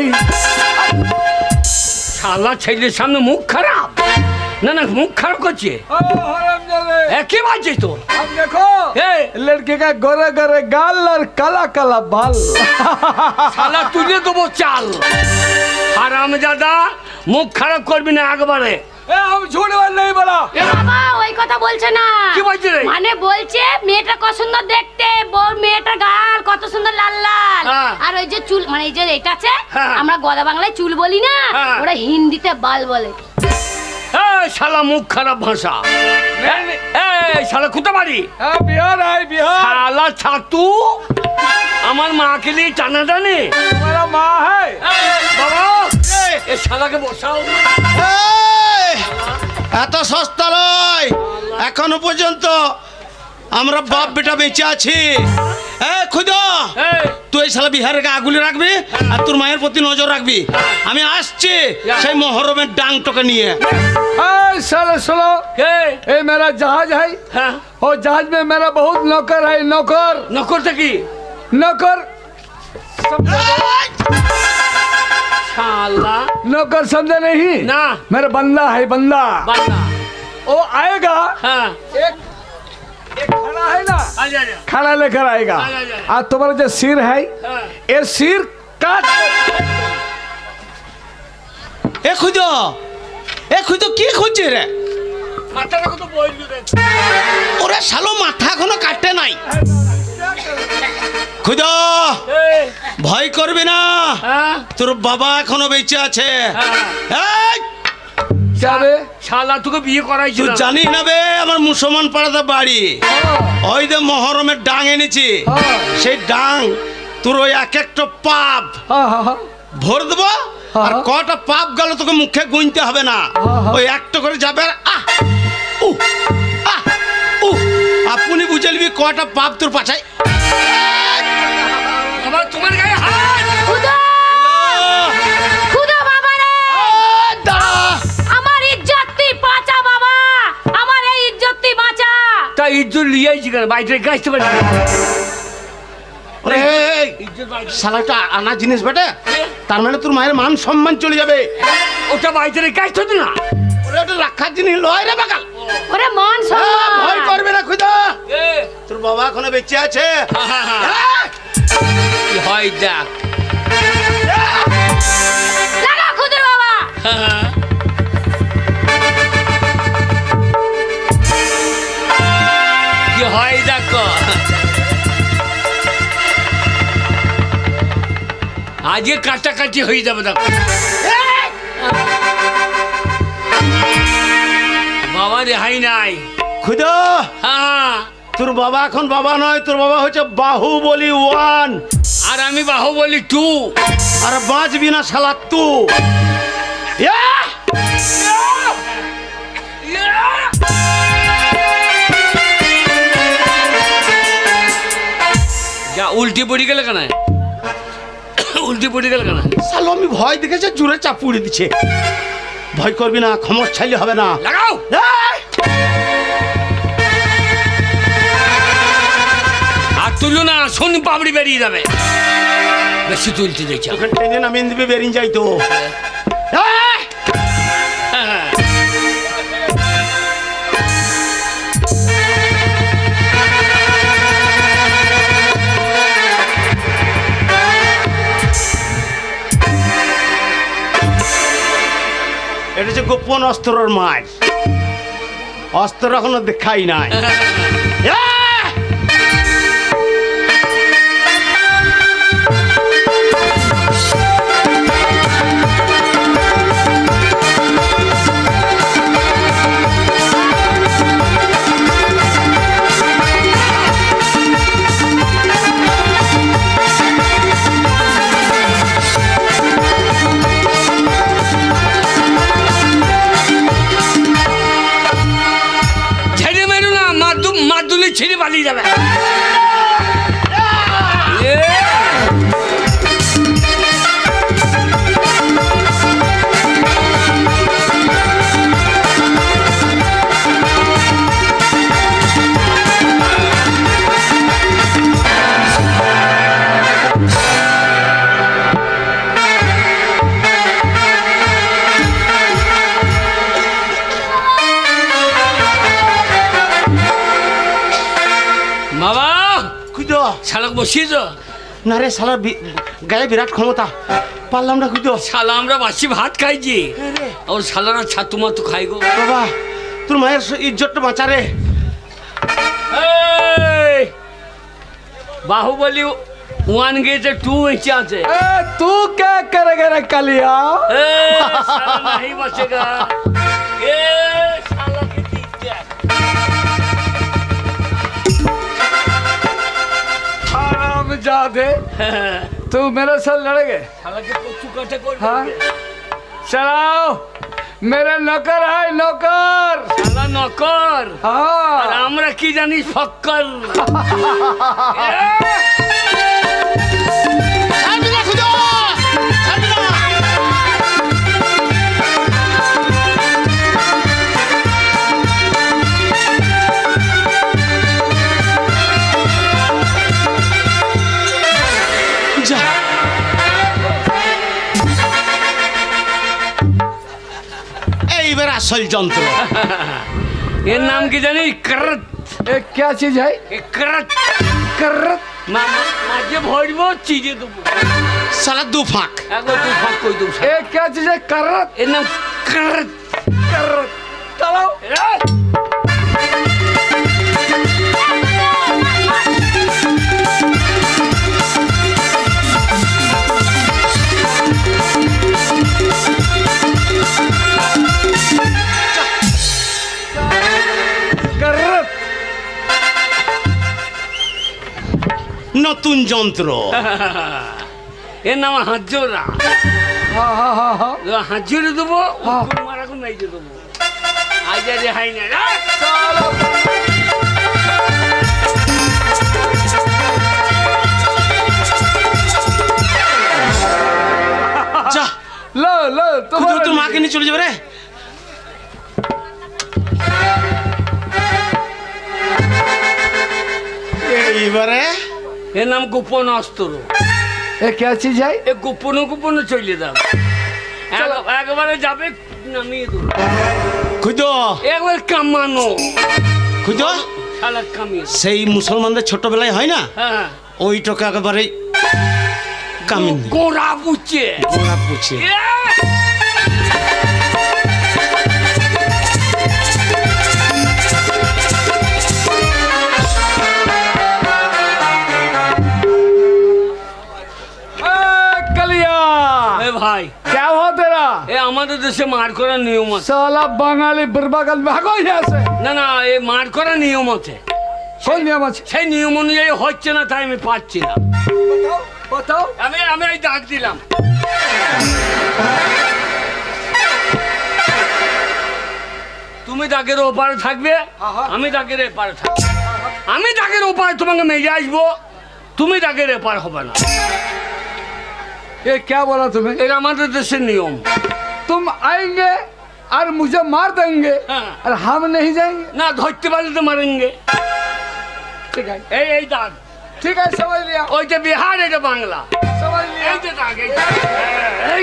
শালা ছেলের সামনে মুখ খারাপ না মুখ খারাপ করছে কি বাজছে তো अब देखो ए लड़के का गोरे गोरे गाल और काला काला बाल। শালা তুলে দেবো চাল হারামজাদা মুখ খারাপ করবি না একবারে ए, हम झूठ बात नहीं बोला। বাবা ওই কথা বলছে না কি বলছে রে মানে বলছে মেয়েটা কত সুন্দর দেখতে, বড় মেয়েটার গাল কত সুন্দর লাল লাল, হ্যাঁ। আর ওই যে চুল মানে এই যে এটা আছে হ্যাঁ। আমরা গদা বাংলায় চুল বলি না, হ্যাঁ। ওরা হিন্দিতে বাল বলে। এই শালা মুখ খারাপ ভাষা এই শালা কুতা বাড়ি हाँ, बिहार है बिहार। শালা ছাতু আমার মাকে নিয়ে টানা টানে हमारा माँ है। বাবা এ শালাকে বসাও এই, এত সস্তা নয় এখনো পর্যন্ত আমরা বাপ বেটা বেঁচে আছি। খুদা এই তুই এই শালা বিহারের আগুলি রাখবি আর তোর মায়ের প্রতি নজর রাখবি। আমি আসছি সেই মহরমের ডাংটোকে নিয়ে। ए, साले सुनो, এই ये मेरा जहाज है হ্যাঁ और जहाज में मेरा बहुत नौकर है। नौकर নকরটা কি नौकर শালা नौकर समझे नहीं? না मेरा बंदा है बंदा। বান্দা वो आएगा, হ্যাঁ एक एक खाना है ना, আজা আজা खाना लेकर आएगा। आज तुम्हारा जो सिर है হ্যাঁ ये सिर काट খুদা কি খুঁজছে রে? মাথাটা কত বইল রে ওরা শালো মাথা এখনো কাটে নাই। খুদা এই ভয় করবি না, হ্যাঁ তোর বাবা এখনো বেঁচে আছে। এই, क्या बे? শালা তোকে বিয়ে করাইছিল তুই জানি না বে আমার মুসলমান পাড়াতে বাড়ি ওই যে মহরমের ডাং এনেছি, हाँ সেই ডাং তোর ওই এক একটা পাপ हाँ हाँ हाँ ভর দেবো আর হ্যাঁ। কটা পাপ গেল তোকে মুখে গুনতে হবে না, হ্যাঁ। ওই একটা করে যাবে আর আহ উ আহ উ আপনি বুঝে নিবি কটা পাপ তোর পাছায়। বাবা তোমার গায়ে হাত খুদা খুদা বাবা রে, আমার ইজ্জত তুই বাঁচা বাবা, আমার এই ইজ্জত তুই বাঁচা। তা ইজ্জত লিয়াইছি কেন বাইরে গাইতে পারি শালাটা আনা জিনিস বেটে, তার মানে তোর মায়ের মান সম্মান চলে যাবে। ওটা বাইরে গাইতে হতো না ওরে ওটা রাখার জিনিস লয় রে বাগাল। ওরে মান সম্মান ভয় করবে না খুদা, তোর বাবা এখনো বেঁচে আছে। কি হয় দেখ লাগা খুদের বাবা। কি হয় দেখো আজকে কাটাকাটি হয়ে যাবে দেখো বাবা রেহাই নাই খুদা হ্যাঁ তোর বাবা এখন বাবা নয়, তোর বাবা হচ্ছে বাহুবলী 1 আর আমি বাহুবলী 2 আর বাঁচবি না শালা তু। যা উল্টি পড়ে গেলে কেন উল্টি পড়ে গেল কেন? সালো আমি ভয় দেখেছে জোরে চাপুড়ে দিচ্ছে। ভয় করবি না, খমর ছাইলে হবে না। লাগাও। এই! আর তুলো না, শোন পাবড়ি বেরিয়ে যাবে। বেশি তুলতে দেখছি। ওখানে টেনে নামিয়ে দিবে, বেরিয়ে যাই তো। এই! এটা হচ্ছে গোপন অস্ত্রর মাছ। অস্ত্র এখনো দেখাই নাই। ছিঁড়ে পালিয়ে যাবে। শালাক বসিয়েছ না রে, শালার গায়ে বিরাট ক্ষমতা, পারলাম না। খুঁজো শালা, আমরা বাসি ভাত খাইছি, ওর শালারা ছাতু মাতু খাই গো। বাবা, তোর মায়ের ইজ্জতটা বাঁচা রে। बाहुबली 1 गए 2 इंच আছে। तू क्या करेगा रे कालिया? साला नहीं बचेगा। ए साला की दीजिए। आराम जादे, तू मेरे साथ लड़ेगे? साला के कुछ कटे कोई। हाँ, चलाओ, मेरे नौकर है, नौकर। साला नौकर। हाँ, और আমরা কি জানিস ফক্কর। এইবার আসল যন্ত্র। এর নাম কি জানি? করত। ये क्या चीज है? করত करत। মাঝে ভরবো চিজে দেবো। শালা দু ফাঁক। একবার তুই ফাঁক কই দেবো। ये क्या चीज है? करत। এর নাম করত। करत। चलाओ। करत। নতুন যন্ত্র। এর নাম হাজরা। हाँ हाँ हाँ हाँ। হাজরে দেবো, হ্যাঁ। মারাকুন নাই দেবো। আজ আর রেহাই না। चलो। যা, लो लो, খুঁজো তোর মাকে নিয়ে চলে যাবে রে। এইবারে এর নাম গোপন অস্ত্র। ये क्या चीज है? এ গোপন গোপন চলে যাবে। একবারে যাবে, নামিয়ে দেবো। খুঁজো একবার কামানো। খুঁজো। শালা কামিয়ে। সেই মুসলমানদের ছোটবেলায় হয় না, হ্যাঁ, ওই টাকা একেবারে কামিন গোড়া বুঝছে। গোড়া পুছে। कलिया, ভাই, क्या हुआ तेरा? এ আমাদের দেশে মার করার নিয়ম আছে। साला बंगाली बर्बागल भागो यहाँ से। না না, এই মার করার নিয়ম আছে। कोई नियम আছে? সেই নিয়ম অনুযায়ী হচ্ছে না, তাই আমি পাচ্ছি না। बताओ। আমি আমি এই ডাক দিলাম। তুমি ডাকের ওপারে থাকবে, আমি ডাকের এপারে থাকবো। আমি ডাকের ওপারে তোমাকে মেরে আসবো, তুমি ডাকের এপার হবে না। ये क्या बोला तुम्हें? এর আমাদের দেশের নিয়ম। तुम आएंगे और मुझे मार देंगे हाँ। और हम नहीं जाएंगे। না ধরতে পারলে তো মারেঙ্গে। ठीक है, এই দাগ, ठीक है, समझ लिया, ওইটা বিহার, এটা বাংলা। समझ लिया। এই যে দাগ, এই দাগ। এই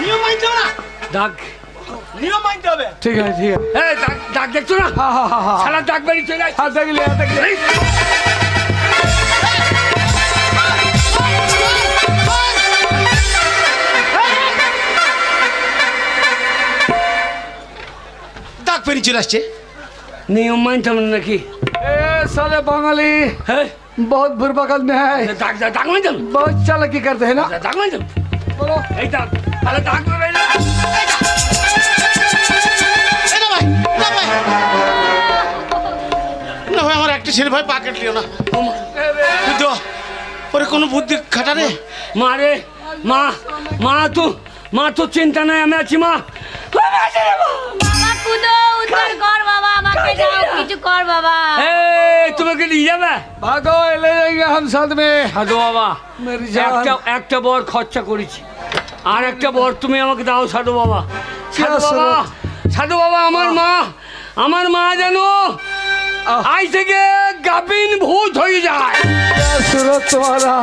নিয়ম মানতে হবে না, দাগ, নিয়ম মানতে হবে। ठीक है, ठीक है। এই দাগ, দাগ দেখছো না? हाँ हाँ हाँ हाँ শালা দাগ বাড়ি চলে আসছে। हाँ, देख लिया, देख लिया। এই, দাগ পেরিয়ে চলে আসছে। নিয়ম মানতে হবে না নাকি? ए साले बंगाली হ্যাঁ, बहुत बुरबकल में है, দাগ দাগ দাগ মানতে হবে। बहुत चालाकी करते हैं ना। দাগ মানতে হবে। बोलो। এই দাগ, তাহলে দাগ বেরোবে না। এ না ভাই, না ভাই, না ভাই, আমার একটা ছেলে ভাই পাকেট লিও না। বুদ্ধ, ওরে কোনো বুদ্ধি খাটারে। মা রে, মা, মা তো চিন্তা নাই, আমি আছি মা। আমি আছি রে মা। বাবা কুদো উদ্ধার কর বাবা, আমাকে দাও কিছু কর বাবা। এই তোমাকে নিয়ে যাবে? भागो, ले जाएंगे हम साथ में। সাধু বাবা, मेरी जान। একটা বর খরচা করেছি, আর একটা বর তুমি আমাকে দাও সাধু বাবা। সাধু বাবা, সাধু বাবা, আমার মা জানো আজ থেকে গাবিন ভূত হয়ে যায়। क्या सूरत तुम्हारा,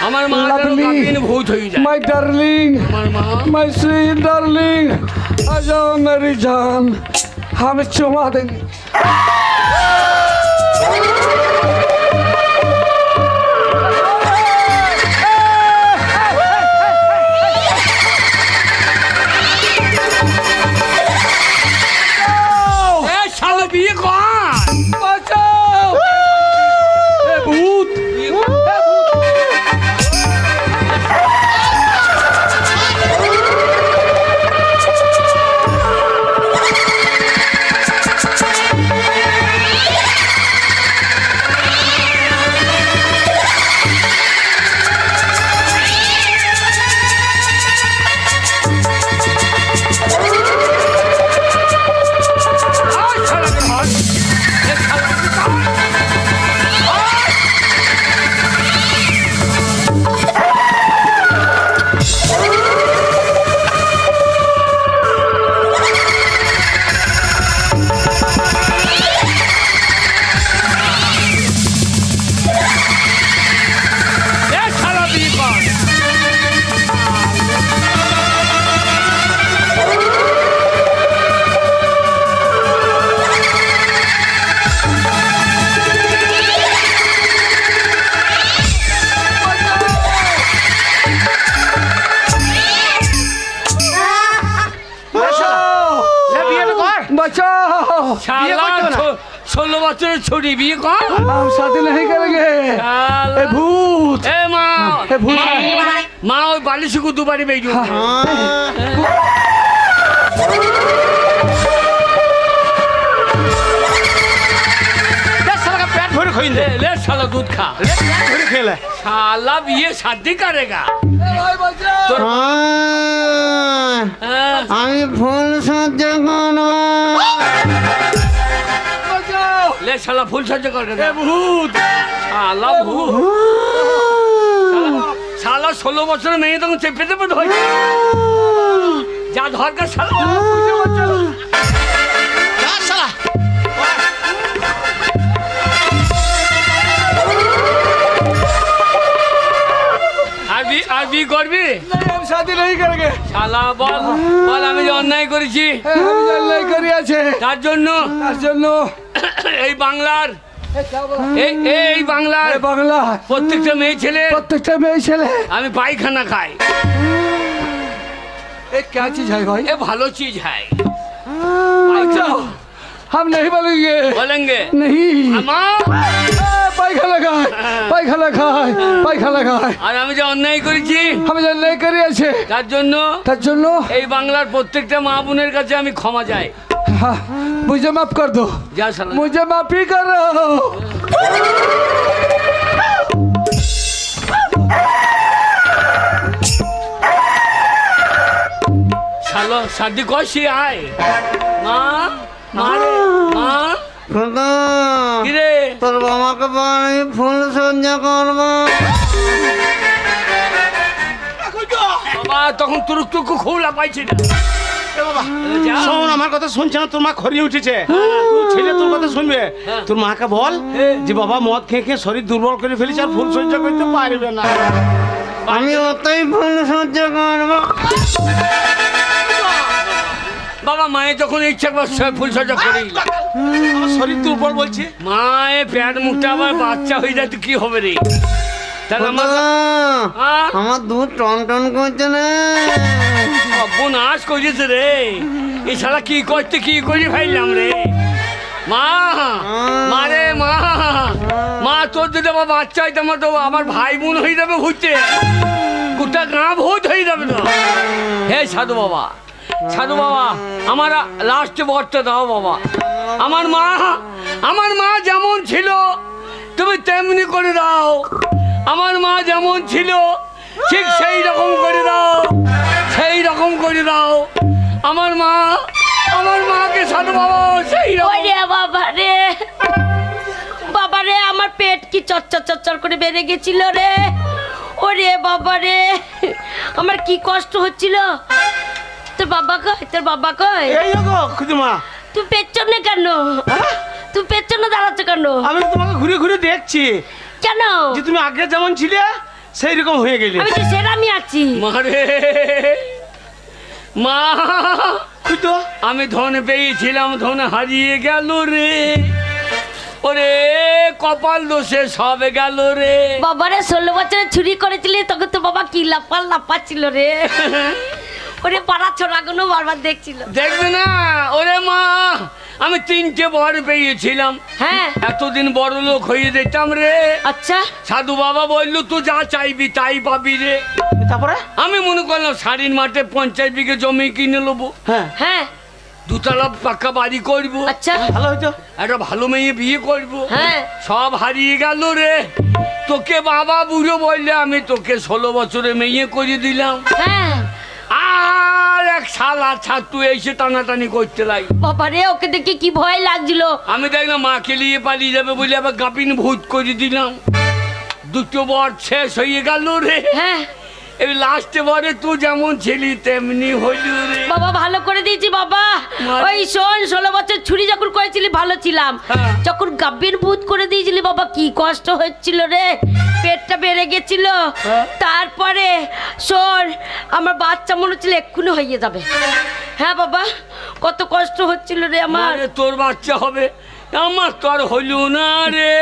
আমার মা যেন Lovely। গাবিন ভূত হয়ে যায়। माय डार्लिंग, আমার মা, माय स्वीट डार्लिंग, आ जाओ मेरी जान, हम चुमा देंगे। এ শালা বিয়ে কর। बचाओ, ए भूत, আর শালাকে ধর। এ শালাকে ধর। এ শালা বিয়ে কর। এ বিয়েটা কর। बचाओ, শালা করতে হবে না। 16 বছরের ছুটি বিয়ে কর। हम शादी नहीं करेंगे। শালা। ए भूत, এ মা, এ ভূত। মা ওই বালিশুকু দুবারই বেজু। পেট ভরে খাইন দে, ले साला दूध खा। পেট ভরে খেলে। साला ये शादी करेगा। भाई बचाओ। हाँ, আমি ফুল সহ্য করব। बचाओ, ले साला फुल सज्ज करेगा। भूत, साला भूत। साला 16 বছর মেয়ে তখন চেপে চেপে ধরে যা ধরকার শালা। যা শালা। আর বি করবি? नहीं हम शादी नहीं करेंगे। শালা বল বল আমি যে অন্যায় করেছি हम नहीं करिए छे। তার জন্য তার জন্য এই বাংলার এই এই বাংলার ए बांग्ला প্রত্যেকটা মেয়ে ছেলে प्रत्येक में चले। আমি পায়খানা খাই। ये क्या चीज है भाई? এ ভালো চিজ হ্যায়। बचाओ, हम नहीं बोलेंगे। বলেंगे नहीं। আমার पायखाना खाए, पायखाना खाए, पायखाना खाए। আর আমি যে অন্যায় করেছি हम जो नहीं करिए छे। তার জন্য তার জন্য এই বাংলার প্রত্যেকটা মা বোনের কাছে আমি ক্ষমা চাই। हाँ, मुझे माफ कर दो, যা শালা। मुझे माफी करो। শালো শাদি কষি আয় মা মারে মা কি রে তোর বাবাকে আমি ফুল সজ্জা করবো। বাবা তখন তুরুক তুরুক খোলা পাইছি না। শোন, আমার কথা শুনছে না, তোর মা খরিয়ে উঠেছে। তোর ছেলে তোর কথা শুনবে। তোর মাকে বল যে বাবা মদ খেয়ে খেয়ে শরীর দুর্বল করে ফেলেছে, আর ফুল সহ্য করতে পারবে না। আমি অতই ফুল সজ্জা করবো। বাবা মায়ের যখন ইচ্ছা করছে ফুল সজ্জা করি। আমার শরীর দুর্বল বলছে। মায়ের প্যাট মুখটা আবার বাচ্চা হয়ে যায় তো কি হবে রে? তাহলে আমার দুধ টন টন করছে না। নাশ করেছে রে, এই শালা কি করতে কি করে ফেললাম রে। মা মারে মা মা তোর যদি আমার বাচ্চা হইতে আমার তো আমার ভাই বোন হয়ে যাবে ঘুরতে, গোটা গাঁ ভূত হয়ে যাবে তো। হে সাধু বাবা, সাধু বাবা আমার লাস্টে বরটা দাও বাবা। আমার মা যেমন ছিল তুমি তেমনি করে দাও। আমার মা যেমন ছিল ঠিক সেই রকম করে দাও, সেই রকম করে দাও। আমার মাকে সাধু বাবা সেই রকম। বাবা রে বাবা রে, আমার পেট কি চচ্চর চচ্চর করে বেড়ে গেছিল রে। ওরে বাবা রে, আমার কি কষ্ট হচ্ছিল। তোর বাবা কই? তোর বাবা কই? এই গো খুদিমা, তুই পেছনে কেন? তুই পেছনে দাঁড়াচ্ছ কেন? আমি তোমাকে ঘুরে ঘুরে দেখছি। কেন? যে তুমি আগে যেমন ছিলে সেই রকম হয়ে গেলে। আমি তো সেরামি আছি। মারে মা, আমি ধন পেয়েছিলাম, ধন হারিয়ে গেল রে। ওরে কপাল দোষে সব গেল রে। বাবারে 16 বছরে চুরি করেছিলি, তখন তো বাবা কি লাফাচ্ছিল রে। ওরে পাড়া ছোড়াগুলো বারবার দেখছিল। দেখবে না ওরে মা, আমি 3টে বর পেয়েছিলাম। হ্যাঁ, এতদিন বড় লোক হয়ে যেতাম রে। আচ্ছা, সাধু বাবা বললো তুই যা চাইবি তাই পাবি রে। তারপরে আমি মনে করলাম শাড়ির মাঠে 50 বিঘে জমি কিনে নেবো। হ্যাঁ হ্যাঁ, 2 তলা পাকা বাড়ি করবো। আচ্ছা, ভালো হইতো। একটা ভালো মেয়ে বিয়ে করবো। হ্যাঁ, সব হারিয়ে গেল রে। তোকে বাবা বুড়ো বললে আমি তোকে 16 বছরে মেয়ে করে দিলাম। হ্যাঁ, আর এক শালা ছাতু এসে টানাটানি করতে লাগে। বাবারে ওকে দেখে কি ভয় লাগছিল। আমি দেখলাম মাকে নিয়ে পালিয়ে যাবে বলে আবার গাপিন ভূত করে দিলাম। 2টো বর শেষ হয়ে গেল রে। হ্যাঁ, এই লাস্টে বরে তুই যেমন ছিলি তেমনি হইল রে। বাবা ভালো করে দিয়েছি বাবা। ওই শোন, 16 বছর ছুরি যখন করেছিলি ভালো ছিলাম, যখন গাব্বির ভূত করে দিয়েছিলি বাবা কি কষ্ট হচ্ছিল রে, পেটটা বেড়ে গেছিল। তারপরে শোন, আমার বাচ্চা মনে হচ্ছিল এক্ষুনি হয়ে যাবে। হ্যাঁ বাবা, কত কষ্ট হচ্ছিল রে আমার। তোর বাচ্চা হবে, আমার তো আর হইল না রে।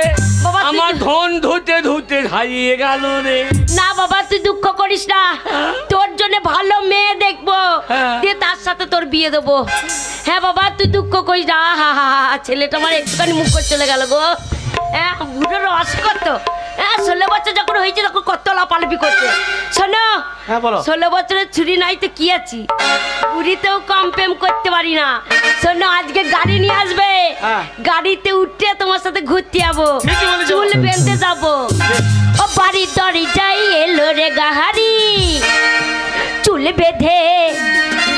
বাবা, আমার ধন ধুতে ধুতে হারিয়ে গেল রে। না বাবা, তুই দুঃখ করিস না, তোর জন্য ভালো মেয়ে দেখবো, দিয়ে তার সাথে তোর বিয়ে দেবো। হ্যাঁ বাবা, তুই দুঃখ করিস না। ছেলেটা আমার একটুখানি মুখ করে চলে গেল গো। হ্যাঁ, বুড়োর রস কত। হ্যাঁ, 16 বছর যখন হয়েছে তখন কত লাপালাপি করছে। শোনো, 16 বছরের ছুরি নাই তো কি আছি, পুরীতেও কম প্রেম করতে পারি না। শোনো, আজকে গাড়ি নিয়ে আসবে, গাড়িতে উঠে তোমার সাথে ঘুরতে যাবো, চুল বেঁধে যাবো। ও বাড়ি দড়ি যাই এলো রে গাহারি, চুল বেঁধে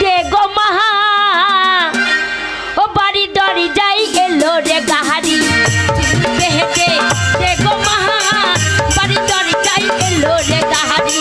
দে গো মাহা। ও বাড়ি দড়ি যাই এলো রে গাহারি, চুল বেঁধে দে গো মাহা। বাড়ি দড়ি যাই এলো রে গাহারি।